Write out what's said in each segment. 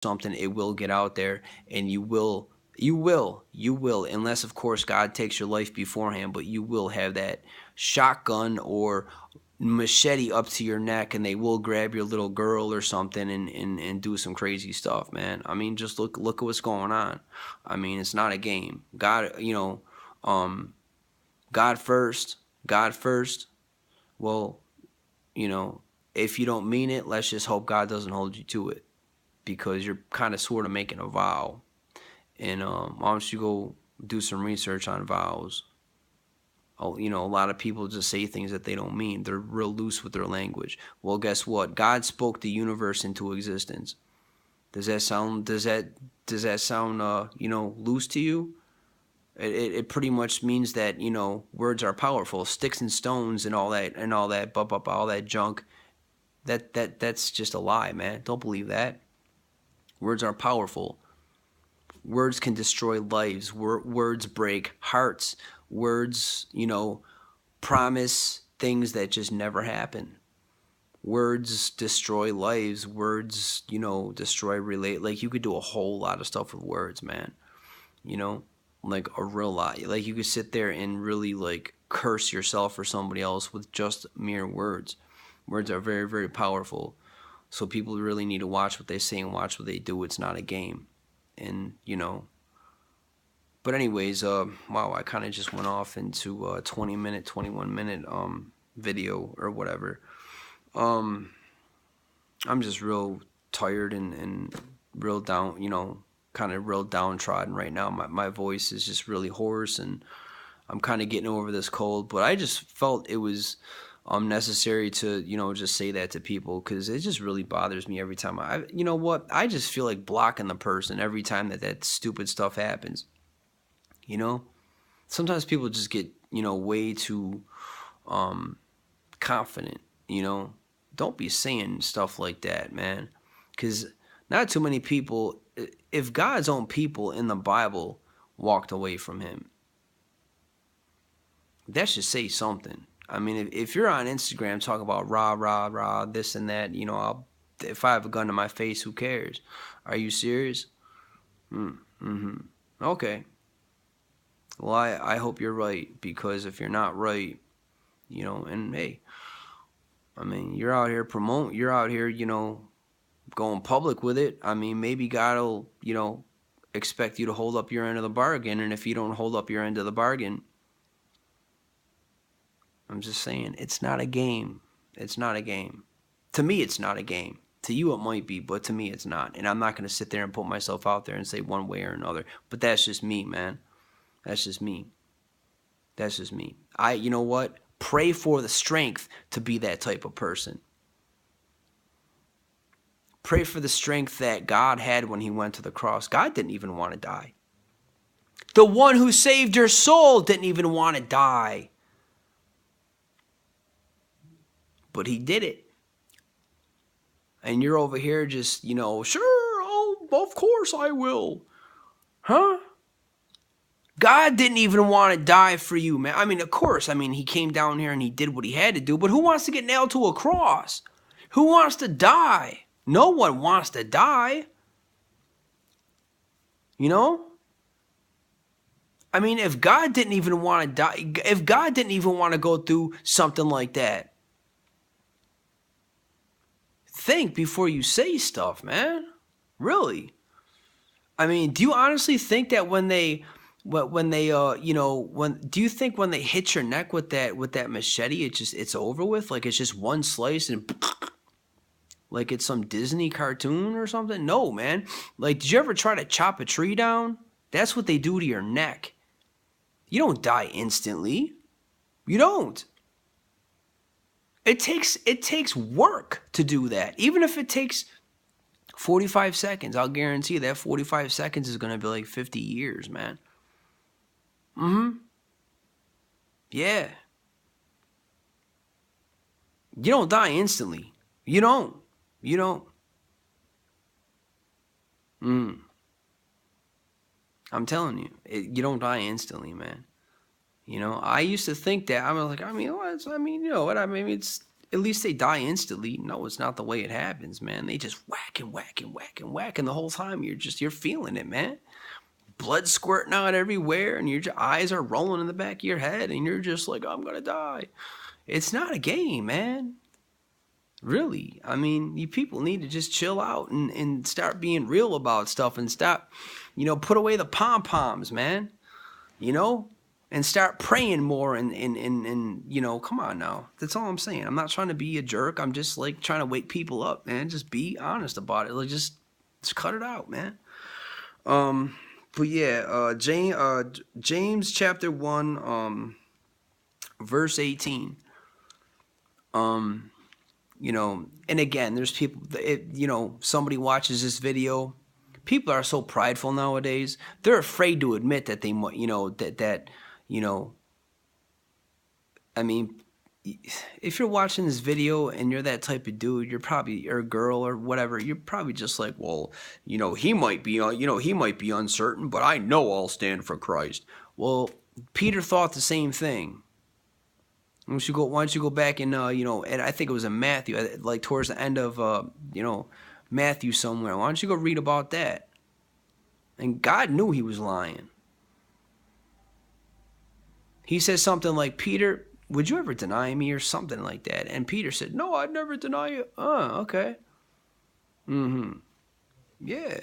something, it will get out there, and you will, unless of course God takes your life beforehand, but you will have that shotgun or machete up to your neck, and they will grab your little girl or something, and do some crazy stuff, man. I mean, just look at what's going on. I mean, it's not a game. God, um, God first, God first. Well, you know, if you don't mean it, let's just hope God doesn't hold you to it, because you're kind of sort of making a vow. And why don't you go do some research on vows? Oh, a lot of people just say things that they don't mean. They're real loose with their language. Well, guess what? God spoke the universe into existence. Does that sound loose to you? It pretty much means that words are powerful. Sticks and stones and all that, all that junk. That's just a lie, man. Don't believe that. Words are powerful. Words can destroy lives. Words break hearts. Words, promise things that just never happen. Words destroy lives. Words, destroy relate. Like, you could do a whole lot of stuff with words, man. You know, like a real lot. Like, you could sit there and really like curse yourself or somebody else with just mere words. Words are very, very powerful. So people really need to watch what they say and watch what they do. It's not a game. And, but anyways, wow, I kind of just went off into a 20-minute, 21-minute video or whatever. I'm just real tired and real down, kind of real downtrodden right now. My voice is just really hoarse, and I'm kind of getting over this cold, but I just felt it was necessary to, just say that to people, because it just really bothers me every time. You know what? I just feel like blocking the person every time that stupid stuff happens. Sometimes people just get, way too confident. Don't be saying stuff like that, man, because not too many people, if God's own people in the Bible walked away from him, that should say something. I mean, if you're on Instagram talking about rah, rah, rah, this and that, if I have a gun to my face, who cares? Are you serious? Mm-hmm. Okay. Well, I hope you're right, because if you're not right, and hey, I mean, you're out here, going public with it. I mean, maybe God will, expect you to hold up your end of the bargain, and if you don't hold up your end of the bargain, I'm just saying, it's not a game. It's not a game. To me, it's not a game. To you, it might be, but to me, it's not. And I'm not going to sit there and put myself out there and say one way or another. But that's just me, man. That's just me. That's just me. You know what? Pray for the strength to be that type of person. Pray for the strength that God had when he went to the cross. God didn't even want to die. The one who saved your soul didn't even want to die. But he did it. And you're over here just, sure, oh, of course I will. Huh? God didn't even want to die for you, man. I mean, of course, he came down here and he did what he had to do, but who wants to get nailed to a cross? Who wants to die? No one wants to die. I mean, if God didn't even want to die, if God didn't even want to go through something like that, think before you say stuff, man. Really. I mean, do you honestly think that when do you think when they hit your neck with that machete, it's over with? Like, it's just one slice and like it's some Disney cartoon or something? No, man. Like, did you ever try to chop a tree down? That's what they do to your neck. You don't die instantly. You don't. It takes work to do that. Even if it takes 45 seconds, I'll guarantee you that 45 seconds is going to be like 50 years, man. Yeah. You don't die instantly. You don't. You don't. I'm telling you, you don't die instantly, man. I used to think that. I was like, what? I mean, you know what? I mean, At least they die instantly. No, it's not the way it happens, man. They just whack and the whole time you're feeling it, man. Blood squirting out everywhere, and your eyes are rolling in the back of your head, and you're just like, I'm gonna die. It's not a game, man. Really. I mean, you people need to just chill out and start being real about stuff and stop, put away the pom-poms, man. And start praying more and come on now. That's all I'm saying. I'm not trying to be a jerk. I'm just like trying to wake people up, man. Just be honest about it. Like just cut it out, man. But yeah, James chapter 1, verse 18. And again, there's people, somebody watches this video. People are so prideful nowadays. They're afraid to admit that they, I mean, if you're watching this video and you're that type of dude, or girl or whatever, you're probably just like, well, he might be uncertain, but I know I'll stand for Christ. Well, Peter thought the same thing. Why don't you go back and and I think it was in Matthew, like towards the end of Matthew somewhere. Why don't you go read about that? And God knew he was lying. He says something like, Peter, would you ever deny me, or something like that? And Peter said, no, I'd never deny you. Okay. Yeah.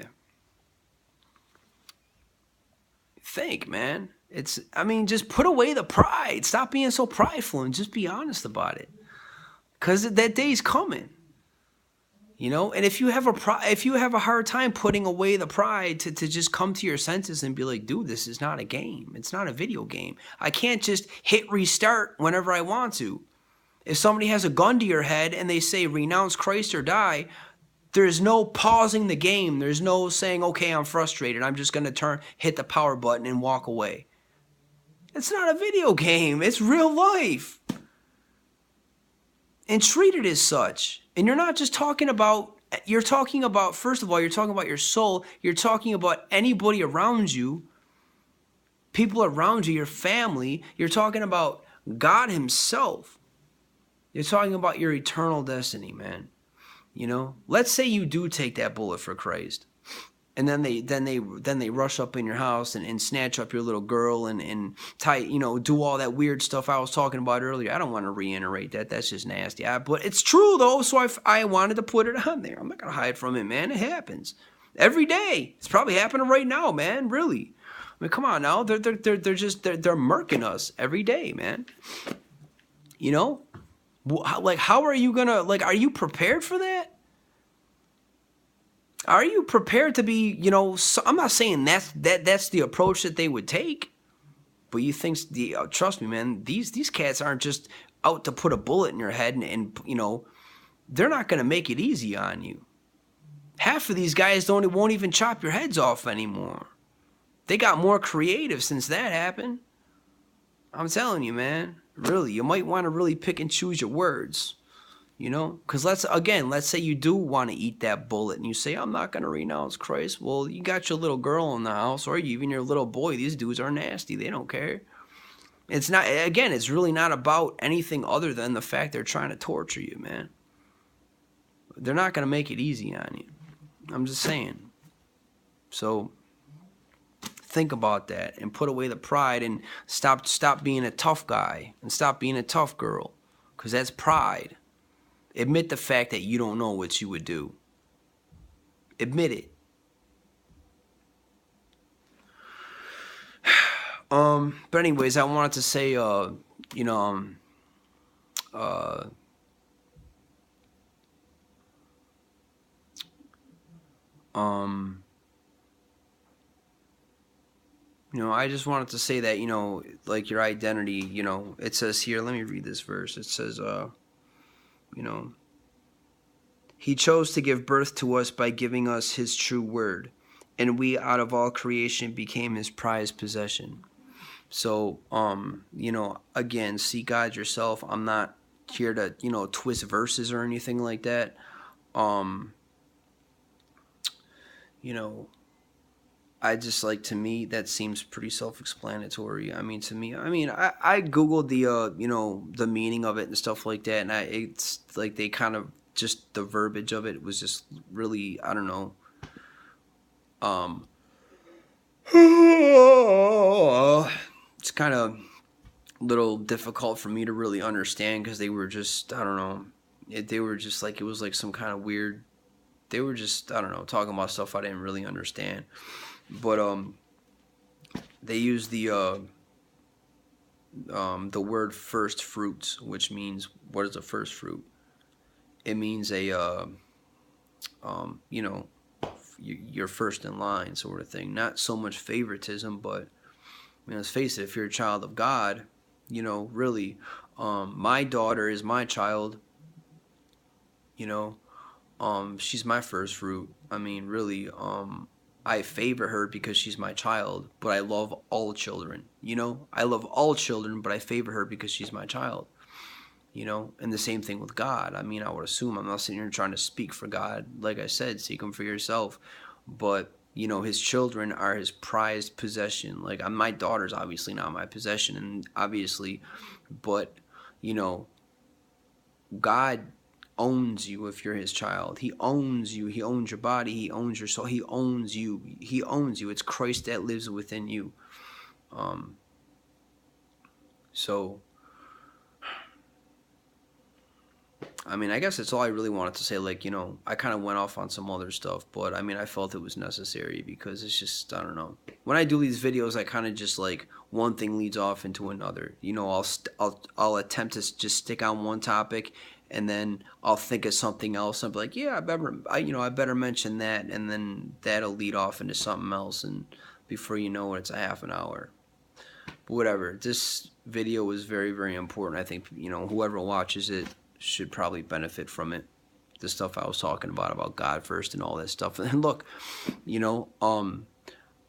Think, man. Just put away the pride. Stop being so prideful and just be honest about it. Because that day's coming. And if you have a hard time putting away the pride to just come to your senses and be like, dude, this is not a game. It's not a video game. I can't just hit restart whenever I want to. If somebody has a gun to your head and they say, renounce Christ or die, there's no pausing the game. There's no saying, okay, I'm frustrated. I'm just going to hit the power button and walk away. It's not a video game. It's real life. And treat it as such. And you're not just talking about, first of all, you're talking about your soul. You're talking about anybody around you, people around you, your family. You're talking about God himself. You're talking about your eternal destiny, man. Let's say you do take that bullet for Christ. And then they rush up in your house and snatch up your little girl and tie, do all that weird stuff I was talking about earlier. I don't want to reiterate that. That's just nasty. But it's true, though, so I wanted to put it on there. I'm not going to hide from it, man. It happens. Every day. It's probably happening right now, man. Really. I mean, come on now. They're murking us every day, man. Like, how are you going to, are you prepared for that? Are you prepared to be, I'm not saying that's the approach that they would take, but you think, trust me, man, these cats aren't just out to put a bullet in your head and they're not going to make it easy on you. Half of these guys won't even chop your heads off anymore. They got more creative since that happened. I'm telling you, man, really, you might want to really pick and choose your words. Because let's say you do want to eat that bullet and you say, I'm not going to renounce Christ. Well, you got your little girl in the house or even your little boy. These dudes are nasty. They don't care. It's really not about anything other than the fact they're trying to torture you, man. They're not going to make it easy on you. I'm just saying. So think about that and put away the pride and stop being a tough guy and stop being a tough girl, because that's pride. Admit the fact that you don't know what you would do. Admit it. But anyways, I wanted to say, I just wanted to say that, like your identity, it says here, let me read this verse. It says, he chose to give birth to us by giving us his true word, and we out of all creation became his prized possession. So, again, see God yourself. I'm not here to, twist verses or anything like that. I just like, to me, that seems pretty self-explanatory. I mean, to me, I googled the the meaning of it and stuff like that, and it's like they kind of, just the verbiage of it was just really, I don't know. Um, it's kind of little difficult for me to really understand because they were just, I don't know. They were just like, it was like some kind of weird. They were just, I don't know, talking about stuff I didn't really understand. But they use the word first fruits, which means, what is a first fruit? It means a you know, you're first in line, sort of thing. Not so much favoritism, but let's face it, if you're a child of God, really, my daughter is my child. You know, she's my first fruit. I mean, really, I favor her because she's my child, but I love all children. I love all children, but I favor her because she's my child. And the same thing with God. I mean, I would assume, I'm not sitting here trying to speak for God. Like I said, seek him for yourself. But his children are his prized possession. Like, my daughter's obviously not my possession, and obviously, but you know, God owns you if you're his child. He owns you. He owns your body. He owns your soul. He owns you. He owns you. It's Christ that lives within you. Um, so I mean, I guess that's all I really wanted to say. Like, I kind of went off on some other stuff, but I mean, I felt it was necessary because it's just, I don't know. When I do these videos, I kind of just like, one thing leads off into another. I'll attempt to just stick on one topic, and then I'll think of something else. I'll be like, yeah, I better mention that, and then that'll lead off into something else, and before you know it, it's a half an hour. But whatever. This video was very, very important. I think whoever watches it should probably benefit from it. The stuff I was talking about God first and all that stuff. And look,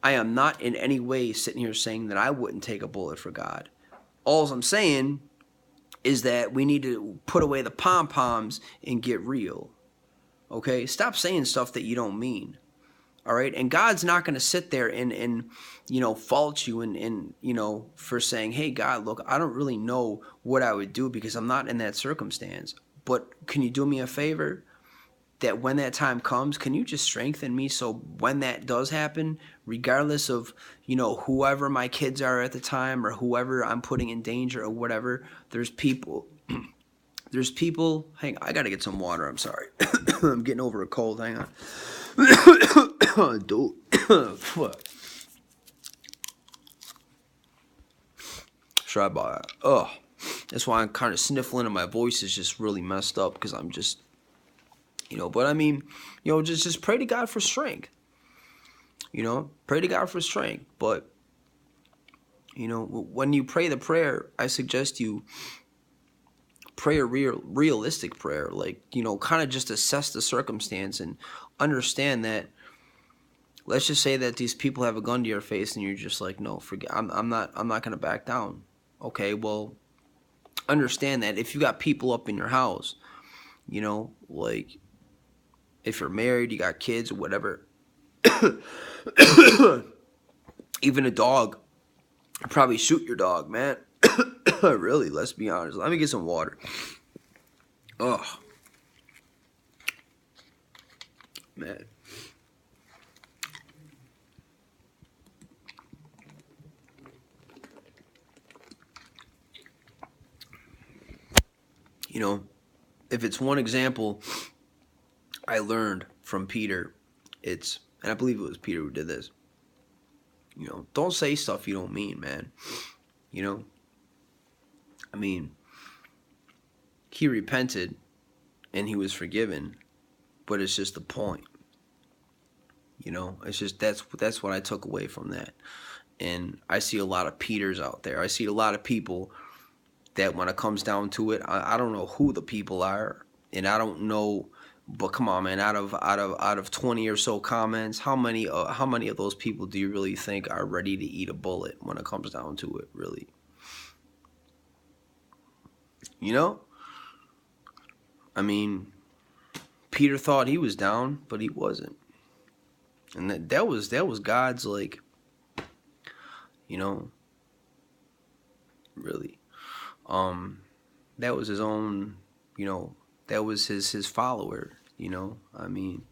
I am not in any way sitting here saying that I wouldn't take a bullet for God. All I'm saying is that we need to put away the pom-poms and get real. Okay? Stop saying stuff that you don't mean. All right? And God's not going to sit there and fault you and for saying, hey, God, look, I don't really know what I would do because I'm not in that circumstance. But can you do me a favor? That when that time comes, can you just strengthen me so when that does happen, regardless of, whoever my kids are at the time or whoever I'm putting in danger or whatever, there's people, hang on, I got to get some water. I'm sorry. I'm getting over a cold. Hang on. Dude. Sorry about that. Ugh. That's why I'm kind of sniffling and my voice is just really messed up because I'm just, but I mean, just pray to God for strength. Pray to God for strength. But, when you pray the prayer, I suggest you pray a realistic prayer. Like, kind of just assess the circumstance and understand that, let's just say that these people have a gun to your face and you're just like, no, forget, I'm not going to back down. Okay, well, understand that if you got people up in your house, like, if you're married, you got kids or whatever, even a dog, probably shoot your dog, man. Really, let's be honest. Let me get some water. Oh, man. If it's one example I learned from Peter, and I believe it was Peter who did this, don't say stuff you don't mean, man. I mean, he repented and he was forgiven, but it's just the point. It's just, that's what I took away from that. And I see a lot of Peters out there. I see a lot of people that when it comes down to it, I don't know who the people are, and I don't know, but come on, man, out of 20 or so comments, how many of those people do you really think are ready to eat a bullet when it comes down to it, really? I mean, Peter thought he was down, but he wasn't. And that was God's, like, you know, really. That was his own, you know, that was his follower, you know. I mean,